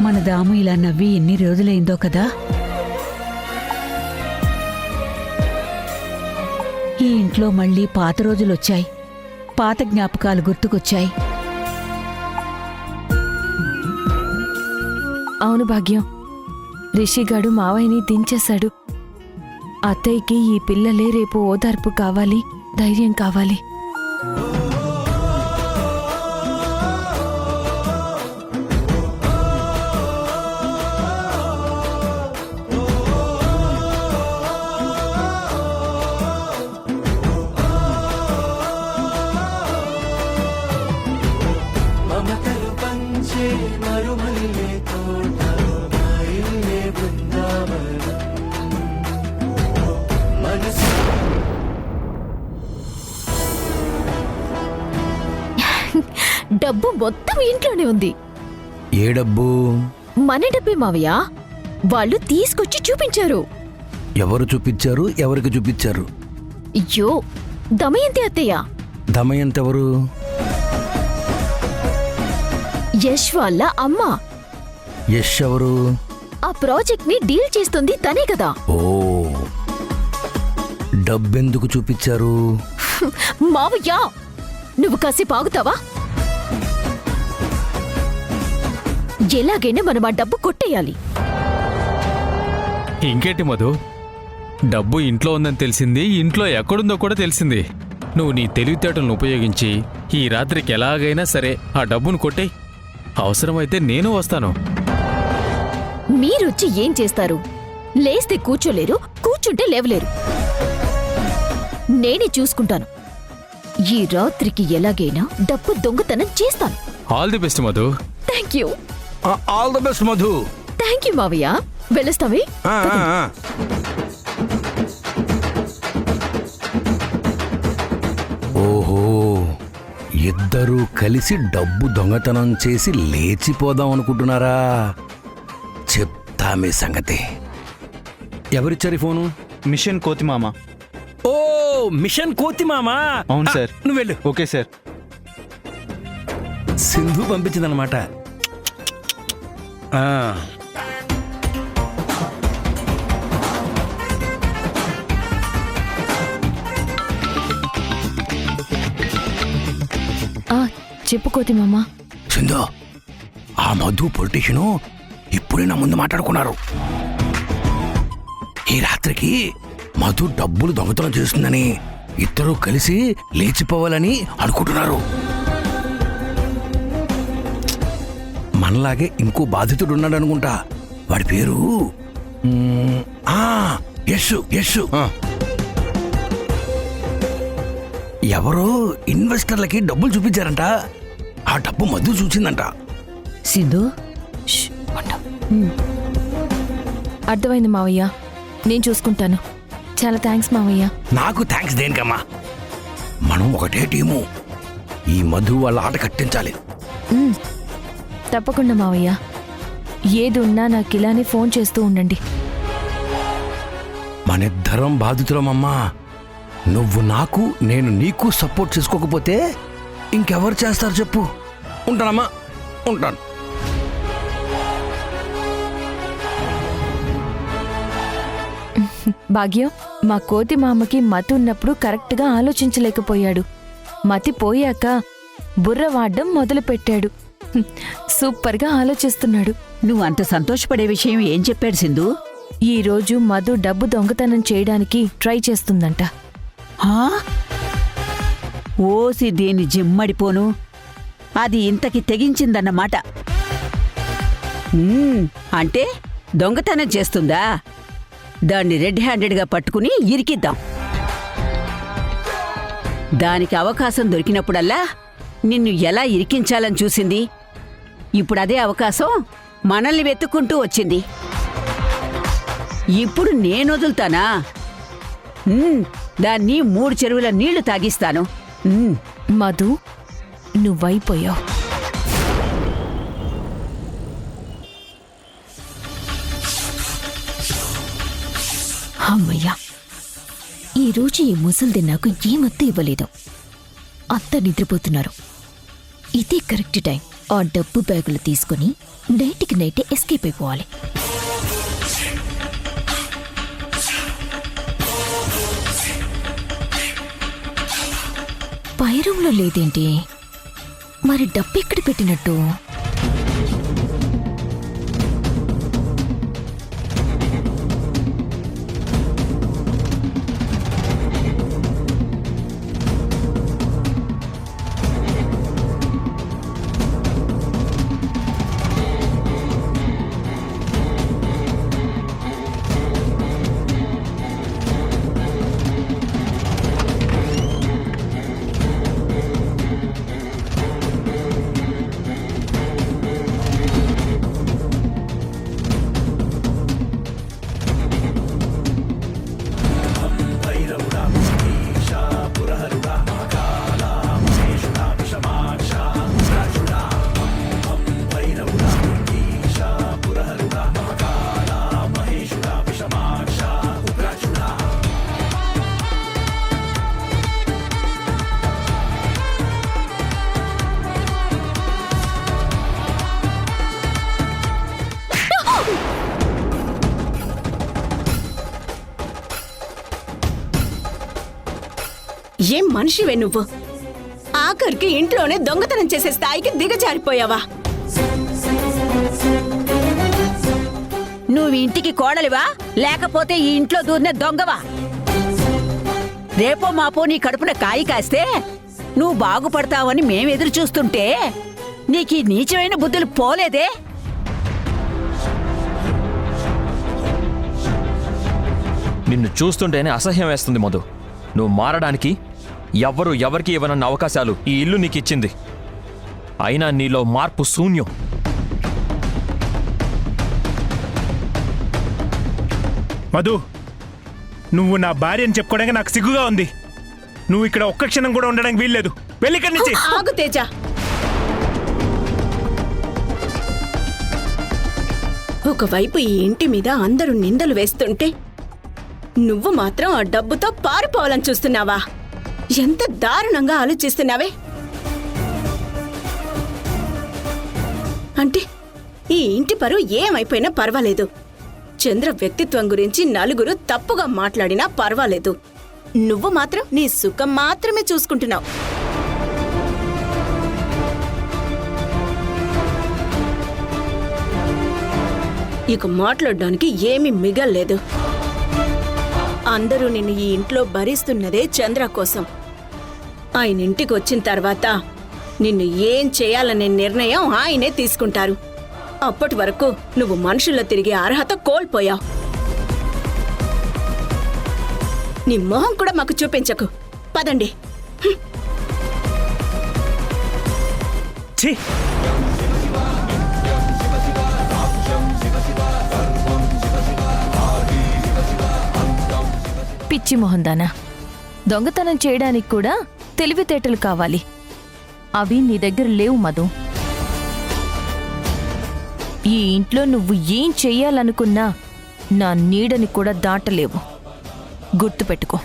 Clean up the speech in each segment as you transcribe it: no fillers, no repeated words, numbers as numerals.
మన దాము ఇలా నవ్వి ఎన్ని రోజులైందో కదా. ఈ ఇంట్లో మళ్ళీ పాత రోజులొచ్చాయి, పాత జ్ఞాపకాలు గుర్తుకొచ్చాయి. అవును భాగ్యం, రిషిగాడు మావయ్యని దించేశాడు. అత్తయ్యకి ఈ పిల్లలే రేపు ఓదార్పు కావాలి, ధైర్యం కావాలి. డబ్బు మొత్తం ఇంట్లోనే ఉంది. ఏ డబ్బు? మన డబ్బే మావయ్య. వాళ్ళు తీసుకొచ్చి చూపించారు. ఎవరు చూపించారు? ఎవరికి చూపించారు? అయ్యో, దమయంతి అత్తయ్య. దమయంతి ఎవరు? యష్ వాళ్ళ అమ్మ. యష్ ఎవరు? ఆ ప్రాజెక్ట్ ని డీల్ చేస్తుంది తనే కదా. ఓ, డబ్బెందుకు చూపించారు? మావయ్య, నువ్వు కాసేపు ఆగుతావా? ఎలాగైనా మనం ఆ డబ్బు కొట్టేయాలి. ఇంకేంటి మధు, డబ్బు ఇంట్లో ఉందని తెలిసింది, ఇంట్లో ఎక్కడుందో కూడా తెలిసింది. నువ్వు నీ తెలివితేటలను ఉపయోగించి ఈ రాత్రికి ఎలాగైనా సరే ఆ డబ్బును కొట్టేయ్. అవసరమైతే నేను వస్తాను. మీరొచ్చి ఏం చేస్తారు? లేస్తే కూర్చోలేరు, కూర్చుంటే లేవలేరు. నేనే చూసుకుంటాను. ఈ రాత్రికి ఎలాగైనా డబ్బు దొంగతనం చేస్తాను. All the best Madhu. Thank you. All the best Madhu. Thank you మావయ్య. వెళ్ళొస్తావే. ఓహో, ఇద్దరూ కలిసి డబ్బు దొంగతనం చేసి లేచిపోదాం అనుకుంటున్నారా? చెప్తా మీ సంగతి. ఎవరిచ్చారు ఈ ఫోను? మిషన్ కోతిమామ. ఓ, మిషన్ కోతిమామా. అవును సార్. నువ్వు వెళ్ళు. Okay sir. సింధు పంపించిందనమాట. చెప్పుకోతి మామ. సింధు, ఆ మధు పొలిటీషియను ఇప్పుడే నా ముందు మాట్లాడుకున్నారు. ఈ రాత్రికి మధు డబ్బులు దొంగతనం చేస్తుందని ఇద్దరూ కలిసి లేచిపోవాలని అనుకుంటున్నారు. మనలాగే ఇంకో బాధితుడు ఉన్నాడు అనుకుంటా. వాడి పేరు యశ్. యశ్ ఎవరో ఇన్వెస్టర్లకి డబ్బులు చూపించారంట. ఆ డబ్బు మధు చూసిందంట. సింధు, అర్థమైంది మావయ్య, నేను చూసుకుంటాను. చాలా థ్యాంక్స్ మావయ్య. నాకు థ్యాంక్స్ దేనికమ్మా? మనం ఒకటే టీము. ఈ మధు వాళ్ళ ఆట కట్టించాలి. తప్పకుండా మావయ్య. ఏది ఉన్నా నాకు ఇలానే ఫోన్ చేస్తూ ఉండండి. మనిద్దరం బాధితులమమ్మా. నువ్వు నాకు, నేను నీకు సపోర్ట్ చేసుకోకపోతే ఇంకెవరు చేస్తారు చెప్పు? ఉంటానమ్మా, ఉంటాను. భాగ్యం, మా కోతి మామకి మతి ఉన్నప్పుడు కరెక్ట్గా ఆలోచించలేకపోయాడు. మతి పోయాక బుర్ర వాడడం మొదలుపెట్టాడు. సూపర్గా ఆలోచిస్తున్నాడు. నువ్వు అంత సంతోషపడే విషయం ఏం చెప్పాడు సింధు? ఈరోజు మధు డబ్బు దొంగతనం చేయడానికి ట్రై చేస్తుందంట. ఓసి దీని జిమ్మడిపోను, అది ఇంతకి తెగించిందన్నమాట. అంటే దొంగతనం చేస్తుందా? దాన్ని రెడ్ హ్యాండెడ్గా పట్టుకుని ఇరికిద్దాం. దానికి అవకాశం దొరికినప్పుడల్లా నిన్ను ఎలా ఇరికించాలని చూసింది. ఇప్పుడదే అవకాశం మనల్ని వెతుక్కుంటూ వచ్చింది. ఇప్పుడు నేనొదులుతానా? దాన్ని 3 చెరువుల నీళ్లు తాగిస్తాను. మధు, నువ్వైపోయావు. అమ్మయ్యా, ఈరోజు ఈ ముసల్ది నాకు ఏమత్తు ఇవ్వలేదు. అంతా నిద్రపోతున్నారు. ఇదే కరెక్ట్ టైం. ఆ డబ్బు బ్యాగులు తీసుకుని నైట్కి నైటే ఎస్కేప్ అయిపోవాలి. పై రూమ్లో లేదేంటి? మరి డబ్బు ఎక్కడ పెట్టినట్టు? ఏం మనిషివే నువ్వు? ఆఖరికి ఇంట్లోనే దొంగతనం చేసే స్థాయికి దిగజారిపోయావా? నువ్వు ఇంటికి కోడలివా లేకపోతే ఈ ఇంట్లో దూరిన దొంగవా? రేపో మాపో నీ కడుపున కాయి కాస్తే నువ్వు బాగుపడతావని మేమెదురు చూస్తుంటే నీకీ నీచమైన బుద్ధులు పోలేదే? నిన్ను చూస్తుంటేనే అసహ్యం వేస్తుంది మధు. నువ్వు మారడానికి ఎవరికి ఇవ్వనన్న అవకాశాలు ఈ ఇల్లు నీకిచ్చింది. అయినా నీలో మార్పు శూన్యం. మధు, నువ్వు నా భార్య అని చెప్పుకోవడానికి నాకు సిగ్గుగా ఉంది. నువ్వు ఇక్కడ ఒక్క క్షణం కూడా ఉండడానికి వీల్లేదు. వెళ్ళి ఇక్కడి నుంచి. ఆగు తేజ. ఒకవైపు ఈ ఇంటి మీద అందరూ నిందలు వేస్తుంటే నువ్వు మాత్రం ఆ డబ్బుతో పారిపోవాలని చూస్తున్నావా? ఎంత దారుణంగా ఆలోచిస్తున్నావే. అంటే ఈ ఇంటి పరువు ఏమైపోయినా పర్వాలేదు, చంద్ర వ్యక్తిత్వం గురించి నలుగురు తప్పుగా మాట్లాడినా పర్వాలేదు, నువ్వు మాత్రం నీ సుఖం మాత్రమే చూసుకుంటున్నావు. ఇక మాట్లాడడానికి ఏమీ మిగల్లేదు. అందరూ నిన్ను ఈ ఇంట్లో భరిస్తున్నదే చంద్ర కోసం. ఆయన ఇంటికి వచ్చిన తర్వాత నిన్ను ఏం చేయాలనే నిర్ణయం ఆయనే తీసుకుంటారు. అప్పటి వరకు నువ్వు మనుషుల్లో తిరిగే అర్హత కోల్పోయావు. నీ మొహం కూడా మాకు చూపించకు. పదండి. ఛీ! పిచ్చి మొహందానా, దొంగతనం చేయడానికి కూడా తెలివితేటలు కావాలి. అవి నీ దగ్గర లేవు మధు. ఈ ఇంట్లో నువ్వు ఏం చెయ్యాలనుకున్నా నా నీడని కూడా దాటలేవు. గుర్తుపెట్టుకో.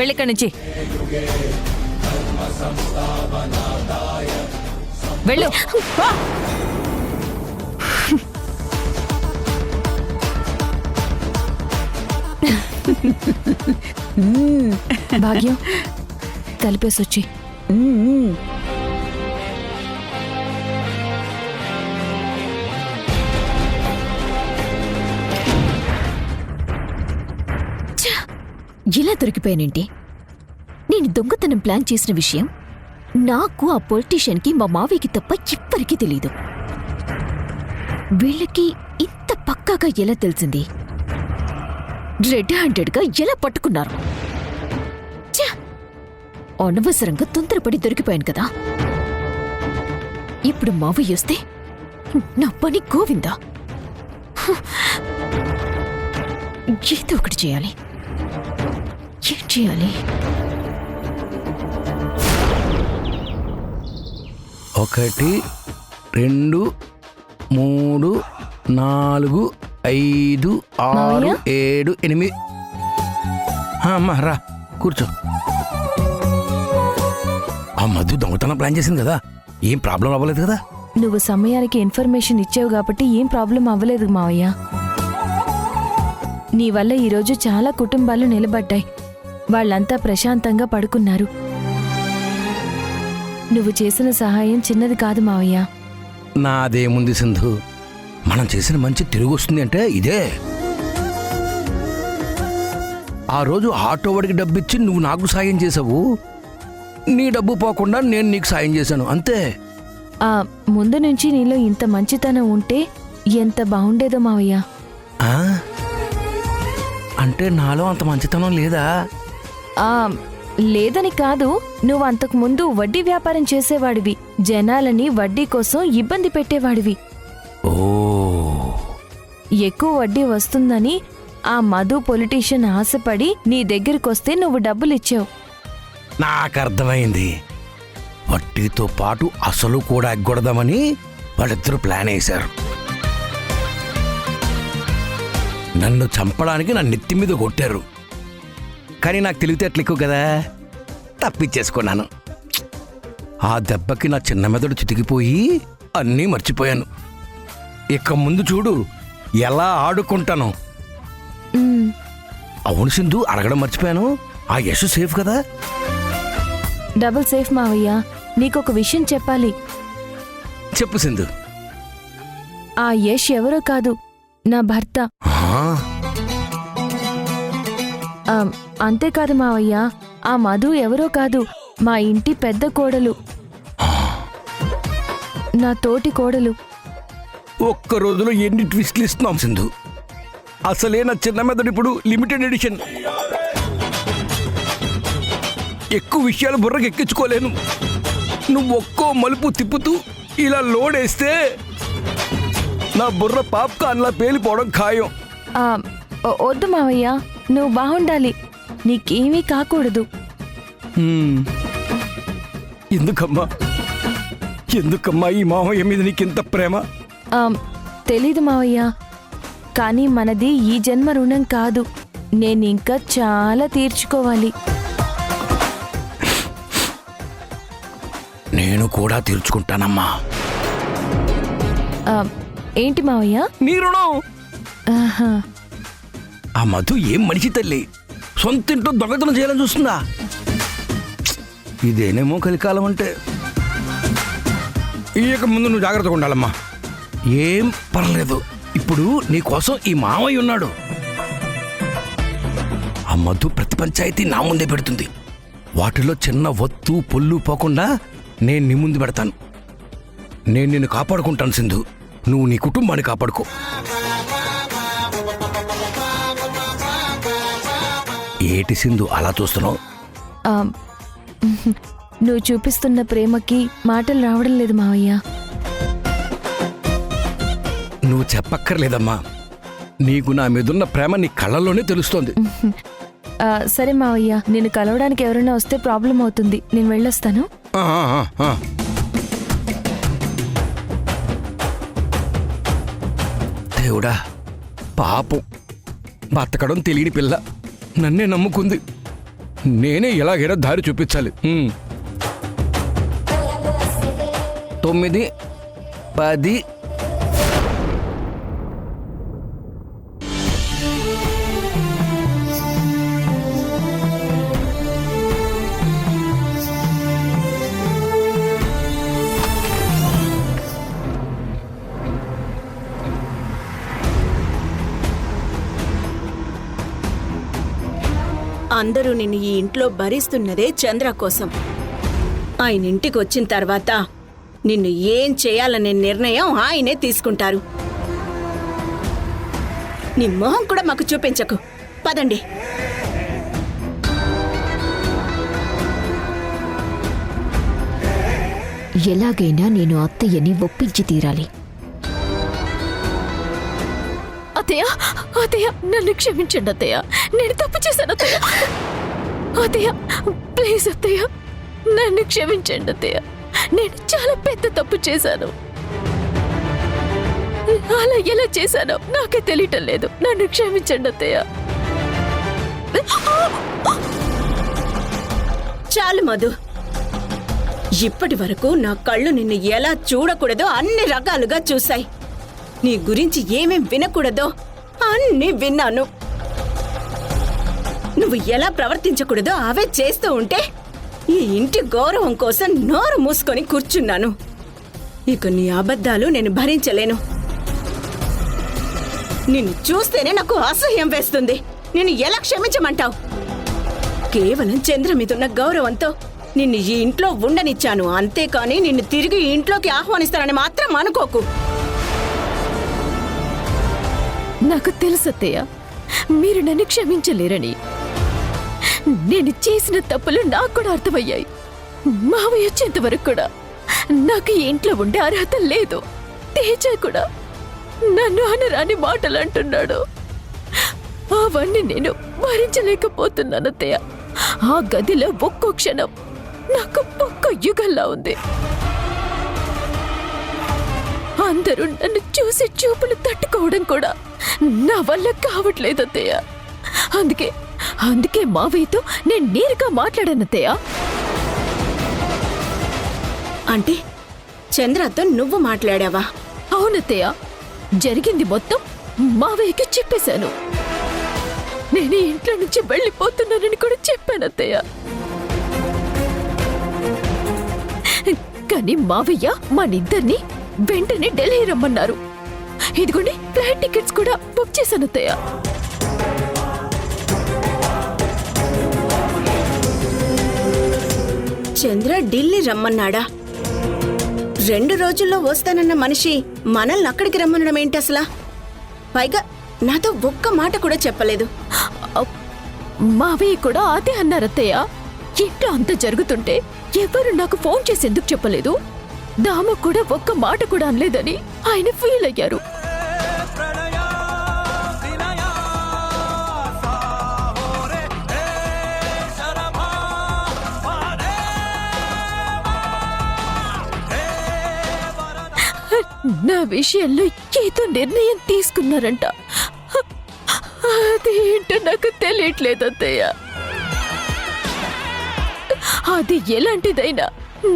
వెళ్ళిక్కడి నుంచి వెళ్ళు. భాగ్యం, తలిపేసొచ్చి. ఇలా దొరికిపోయానేంటి? నేను దొంగతనం ప్లాన్ చేసిన విషయం నాకు, ఆ పొలిటీషియన్కి, మా మావయ్యకి తప్ప ఎవ్వరికీ తెలీదు. వీళ్ళకి ఇంత పక్కాగా ఎలా తెలిసింది? రెడ్ హ్యాండెడ్గా ఎలా పట్టుకున్నారు? అనవసరంగా తొందరపడి దొరికిపోయాను కదా. ఇప్పుడు మావయ్య వస్తే నా పని గోవిందా. ఏదో ఒకటి చేయాలి. ఏం చేయాలి? 1 2 3 4 5 6 7 8. అమ్మా రా కూర్చో. ఆ మధు దొంగతనం ప్లాన్ చేసింది కదా, ఏం ప్రాబ్లం అవ్వలేదు కదా? నువ్వు సమయానికి ఇన్ఫర్మేషన్ ఇచ్చావు కాబట్టి ఏం ప్రాబ్లం అవ్వలేదు మావయ్య. నీ వల్ల ఈరోజు చాలా కుటుంబాలు నిలబడ్డాయి. వాళ్ళంతా ప్రశాంతంగా పడుకున్నారు. నువ్వు చేసిన సహాయం చిన్నది కాదు మావయ్య. నాదేముంది సింధు, మనం చేసిన మంచి తిరిగి వస్తుంది అంటే ఇదే. ఆ రోజు ఆటో వాడికి డబ్బిచ్చి నువ్వు నాకు సాయం చేసావు. నీ డబ్బు పోకుండా నేను నీకు సాయం చేశాను, అంతే. ఆ ముందు నుంచి నీలో ఇంత మంచితనం ఉంటే ఎంత బాగుండేదో మావయ్య. ఆ? అంటే నాలో అంత మంచితనం లేదా? ఆ లేదని కాదు, నువ్వు అంతకు ముందు వడ్డీ వ్యాపారం చేసేవాడివి. జనాలని వడ్డీ కోసం ఇబ్బంది పెట్టేవాడివి. ఓ, ఎక్కువ వడ్డీ వస్తుందని ఆ మధు పొలిటీషియన్ ఆశపడి నీ దగ్గరికొస్తే నువ్వు డబ్బులిచ్చావు. నాకు అర్థమైంది. వడ్డీతో పాటు అసలు కూడా ఎగ్గొడదామని వాళ్ళిద్దరూ ప్లాన్ వేశారు. నన్ను చంపడానికి నా నెత్తి మీద కొట్టారు. కానీ నాకు తెలివితేటలు ఎక్కువ కదా, తప్పించేసుకున్నాను. ఆ దెబ్బకి నా చిన్న మెదడు చితికిపోయి అన్నీ మర్చిపోయాను. ఇక ముందు చూడు ఎలా ఆడుకుంటాను. ఉమ్, అవును సింధు, అడగడం మర్చిపోయాను. ఆ యశ్ సేఫ్ కదా? డబుల్ సేఫ్ మావయ్య. నీకొక విషయం చెప్పాలి. చెప్పు సింధు. ఆ యష్ ఎవరో కాదు, నా భర్త. ఆ? ఆ, అంతేకాదు మావయ్య, ఆ మధు ఎవరో కాదు, మా ఇంటి పెద్ద కోడలు, నా తోటి కోడలు. ఒక్క రోజులో ఎన్ని ట్విస్ట్లు ఇస్తున్నాం సింధు. అసలే నా చిన్న మెదడు ఇప్పుడు లిమిటెడ్ ఎడిషన్. ఎక్కువ విషయాలు బుర్రకు ఎక్కించుకోలేను. నువ్వు ఒక్కో మలుపు తిప్పుతూ ఇలా లోడేస్తే నా బుర్ర పాప్కార్న్లా పేలిపోవడం ఖాయం. ఆ, వద్దు మావయ్య, నువ్వు బాగుండాలి, నీకేమీ కాకూడదు. ఎందుకమ్మా ఎందుకమ్మా ఈ మామయ్య మీద నీకింత ప్రేమ? ఆ, తెలీదు మావయ్య, కానీ మనది ఈ జన్మ రుణం కాదు. నేనింకా చాలా తీర్చుకోవాలి. నేను కూడా తీర్చుకుంటానమ్మా. ఆ, ఏంటి మావయ్య? నీ రుణం. ఆహా. ఆ మధు ఏం మనిషి తల్లి, సొంత ఇంట్లో దొంగతనం చేయాలని చూస్తుందా? ఇదేనేమో కలికాలం అంటే. ఇక ముందు నువ్వు జాగ్రత్తగా ఉండాలమ్మా. ఏం పర్లేదు, ఇప్పుడు నీకోసం ఈ మామయ్య ఉన్నాడు. ఆ మధు ప్రతి పంచాయతీ నా ముందే పెడుతుంది. వాటిలో చిన్న ఒత్తు పొల్లు పోకుండా నేను నీ ముందు పెడతాను. నేను నిన్ను కాపాడుకుంటాను సింధు, నువ్వు నీ కుటుంబాన్ని కాపాడుకో. ఏటి సింధు అలా చూస్తున్నావు? ఆ, నువ్వు చూపిస్తున్న ప్రేమకి మాటలు రావడం లేదు మావయ్య. నువ్వు చెప్పక్కర్లేదమ్మా, నీకు నా మీదున్న ప్రేమ నీ కళ్ళల్లోనే తెలుస్తోంది. ఆ, సరే మావయ్య, నేను కలవడానికి ఎవరైనా వస్తే ప్రాబ్లం అవుతుంది, నేను వెళ్ళొస్తాను. ఆ, ఆ, ఆ. దేవుడా, పాపం, బతకడం తెలియని పిల్ల నన్నే నమ్ముకుంది. నేనే ఎలాగైనా దారి చూపించాలి. 9, 10. అందరూ నిన్ను ఈ ఇంట్లో భరిస్తున్నదే చంద్ర కోసం. ఆయన ఇంటికి వచ్చిన తర్వాత నిన్ను ఏం చేయాలనే నిర్ణయం ఆయనే తీసుకుంటారు. నీ మొహం కూడా మాకు చూపించకు, పదండి. ఎలాగైనా నేను అత్తయ్యని ఒప్పించి తీరాలి. అత్తయ్య, అత్తయ్య, నన్ను క్షమించండి అత్తయ్య, నేను తప్పు చేశాను అత్తయ్య. అత్తయ్య ప్లీజ్ అత్తయ్య, నన్ను క్షమించండి అత్తయ్య, నేను చాలా పెద్ద తప్పు చేశాను. అలా ఎలా చేశానో నాకే తెలియటం లేదు, నన్ను క్షమించండి అత్తయ్య. చాలు మధు, ఇప్పటి వరకు నా కళ్ళు నిన్ను ఎలా చూడకూడదో అన్ని రకాలుగా చూశాయి. నీ గురించి ఏమేం వినకూడదో అన్ని విన్నాను. నువ్వు ఎలా ప్రవర్తించకూడదో అవే చేస్తూ ఉంటే ఈ ఇంటి గౌరవం కోసం నోరు మూసుకొని కూర్చున్నాను. ఇక నీ అబద్ధాలు నేను భరించలేను. నిన్ను చూస్తేనే నాకు అసహ్యం వేస్తుంది. నిన్ను ఎలా క్షమించమంటావు? కేవలం చంద్ర మీదున్న గౌరవంతో నిన్ను ఈ ఇంట్లో ఉండనిచ్చాను, అంతేకాని నిన్ను తిరిగి ఈ ఇంట్లోకి ఆహ్వానిస్తానని మాత్రం అనుకోకు. నాకు తెలుసత్తయ్య, మీరు నన్ను క్షమించలేరని. నేను చేసిన తప్పులు నాకు కూడా అర్థమయ్యాయి. మావయ్య వచ్చేంత వరకు కూడా నాకు ఈ ఇంట్లో ఉండే అర్హత లేదు. తేజ కూడా నన్ను అనరాని మాటలు అంటున్నాడు. అవన్నీ నేను భరించలేకపోతున్నాను అత్తయ్య. ఆ గదిలో ఒక్కో క్షణం నాకు ఒక్క యుగంలా ఉంది. అందరూ నన్ను చూసి చూపులు తట్టుకోవడం కూడా నా వల్ల కావట్లేదు అత్తయ్య. అందుకే మావయ్యతో నేను నేరుగా మాట్లాడాను అత్తయ్య. అంటే చంద్రతో నువ్వు మాట్లాడావా? అవునత్తయ్య, జరిగింది మొత్తం మావయ్యకి చెప్పేశాను. నేను ఈ ఇంట్లో నుంచి వెళ్ళిపోతున్నానని కూడా చెప్పాను అత్తయ్య. కానీ మావయ్య మనిద్దరిని వెంటనే ఢిల్లీ రమ్మన్నారు. ఇదిగోండి ఫ్లైట్ టికెట్స్ కూడా బుక్ చేశాను అత్తయ్య. చంద్ర ఢిల్లీ రమ్మన్నాడా? 2 రోజుల్లో వస్తానన్న మనిషి మనల్ని అక్కడికి రమ్మనడం ఏంటి అసలా? పైగా నాతో ఒక్క మాట కూడా చెప్పలేదు. మావయ్య కూడా అదే అన్నారు అత్తయ్య. ఇంట్లో అంత జరుగుతుంటే ఎవరు నాకు ఫోన్ చేసి ఎందుకు చెప్పలేదు? దామ కూడా ఒక్క మాట కూడా అనలేదని ఆయన ఫీల్ అయ్యారు. నా విషయంలో ఏదో నిర్ణయం తీసుకున్నారంట. అదేంటో నాకు తెలియట్లేదు అత్తయ్య. అది ఎలాంటిదైనా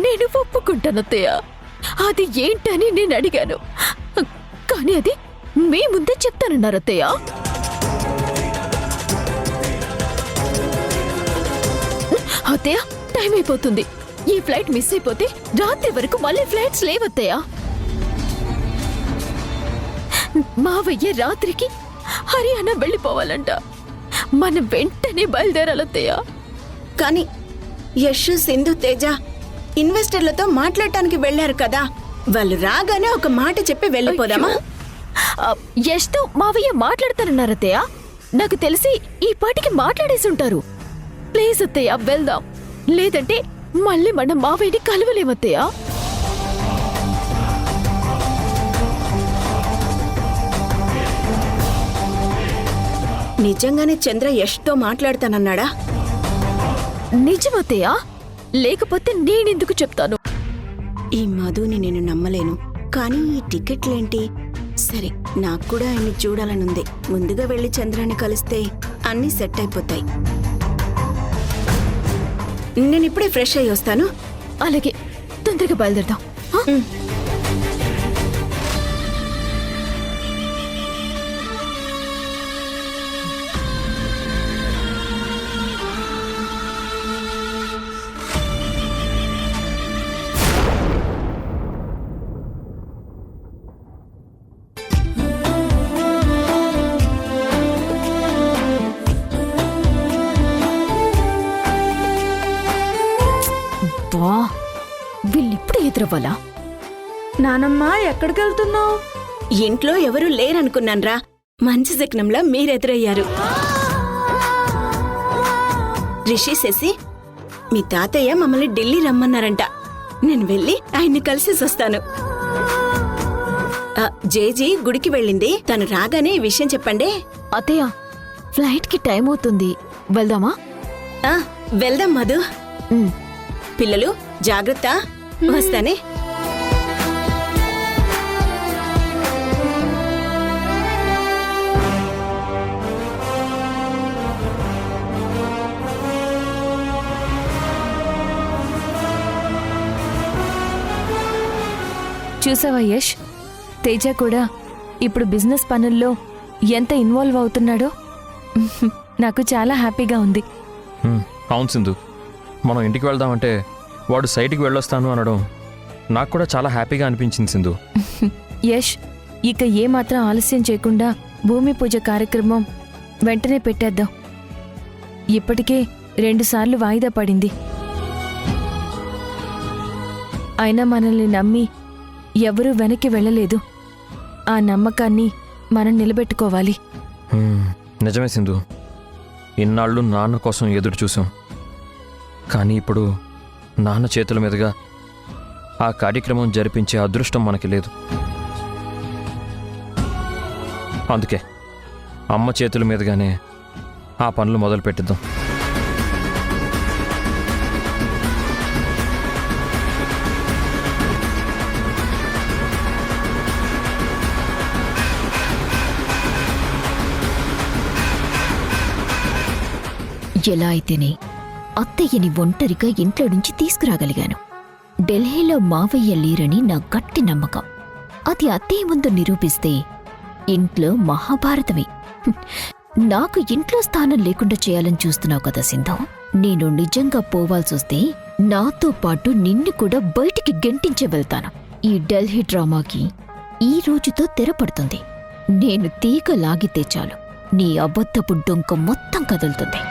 నేను ఒప్పుకుంటాను అత్తయ్య. అది ఏంటని నేను అడిగాను, కానీ అది మీ ముందే చెప్తానన్నారు అత్తయ్య. అత్తయ్య, టైం అయిపోతుంది. ఈ ఫ్లైట్ మిస్ అయిపోతే రాత్రి వరకు మళ్ళీ ఫ్లైట్స్ లేవత్తయ్య. మావయ్య రాత్రికి హర్యానా వెళ్ళిపోవాలంట. మనం వెంటనే బయలుదేరాలత్తయ్య. కానీ యశ్, సింధు, తేజ ఇన్వెస్టర్లతో మాట్లాడటానికి వెళ్లారు కదా, వాళ్ళు రాగానే ఒక మాట చెప్పి వెళ్ళిపోదామా? యష్తో మావయ్య మాట్లాడతానన్నారు అత్తయ్య. నాకు తెలిసి ఈ పాటికి మాట్లాడేసి ఉంటారు. ప్లీజ్ అత్తయ్య వెళ్దాం, లేదంటే మళ్ళీ మనం మావయ్యని కలవలేమత్తయ్య. నిజంగానే చంద్ర యష్తో మాట్లాడతానన్నాడా? నిజమత్తయ్య, లేకపోతే నేనెందుకు చెప్తాను? ఈ మధుని నేను నమ్మలేను. కానీ ఈ టికెట్లేంటి? సరే, నాకు కూడా ఆయన్ని చూడాలనుంది. ముందుగా వెళ్లి చంద్రాన్ని కలిస్తే అన్నీ సెట్ అయిపోతాయి. నేను ఇప్పుడే ఫ్రెష్ అయ్యి వస్తాను. అలాగే, తొందరగా బయలుదేరదాం. వీళ్ళిప్పుడు ఎదురవ్వాలా? నానమ్మా, ఎక్కడికి వెళ్తున్నావు? ఇంట్లో ఎవరూ లేరనుకున్నాన్రా. మంచి శకునంలా మీరెదురయ్యారు. రిషి, శశి, మీ తాతయ్య మమ్మల్ని ఢిల్లీ రమ్మన్నారంట. నేను వెళ్ళి ఆయన్ని కలిసేసొస్తాను. జేజీ గుడికి వెళ్ళింది. తను రాగానే ఈ విషయం చెప్పండి. అత్తయ్య, ఫ్లైట్ కి టైం అవుతుంది, వెళ్దామా? వెళ్దాం మధు. పిల్లలు జాగ్రత్త, వస్తానే. చూసావా యష్, తేజ కూడా ఇప్పుడు బిజినెస్ పనుల్లో ఎంత ఇన్వాల్వ్ అవుతున్నాడో. నాకు చాలా హ్యాపీగా ఉంది. అవును సింధు, మనం ఇంటికి వెళ్దామంటే వాడు సైట్కి వెళ్ళొస్తాను అనడం నాకు కూడా చాలా హ్యాపీగా అనిపించింది సింధు. యష్, ఇక ఏమాత్రం ఆలస్యం చేయకుండా భూమి పూజ కార్యక్రమం వెంటనే పెట్టేద్దాం. ఇప్పటికే 2 సార్లు వాయిదా పడింది. అయినా మనల్ని నమ్మి ఎవరూ వెనక్కి వెళ్ళలేదు. ఆ నమ్మకాన్ని మనం నిలబెట్టుకోవాలి. నిజమే సింధు, ఇన్నాళ్ళు నాన్న కోసం ఎదురు చూసాం. కానీ ఇప్పుడు నాన్న చేతుల మీదుగా ఆ కార్యక్రమం జరిపించే అదృష్టం మనకి లేదు. అందుకే అమ్మ చేతుల మీదుగానే ఆ పనులు మొదలు పెట్టిద్దాం. ఎలా అయితేనే అత్తయ్యని ఒంటరిగా ఇంట్లో నుంచి తీసుకురాగలిగాను. ఢిల్లీలో మావయ్య లేరని నా గట్టి నమ్మకం. అది అత్తయ్య ముందు నిరూపిస్తే ఇంట్లో మహాభారతమే. నాకు ఇంట్లో స్థానం లేకుండా చేయాలని చూస్తున్నావు కదా సింధు. నేను నిజంగా పోవాల్సొస్తే నాతో పాటు నిన్ను కూడా బయటికి గెంటించే వెళ్తాను. ఈ ఢిల్లీ డ్రామాకి ఈ రోజుతో తెరపడుతుంది. నేను తీగ లాగితే చాలు, నీ అబద్ధపు డొంక మొత్తం కదులుతుంది.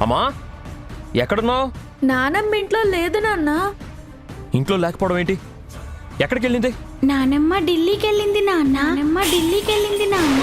అమ్మా, ఎక్కడున్నావు? నానమ్మ ఇంట్లో లేదు నాన్న. ఇంట్లో లేకపోవడం ఏంటి? ఎక్కడికి వెళ్ళింది? నానమ్మ ఢిల్లీకి వెళ్ళింది నాన్న. నానమ్మ ఢిల్లీకి వెళ్ళింది నాన్న.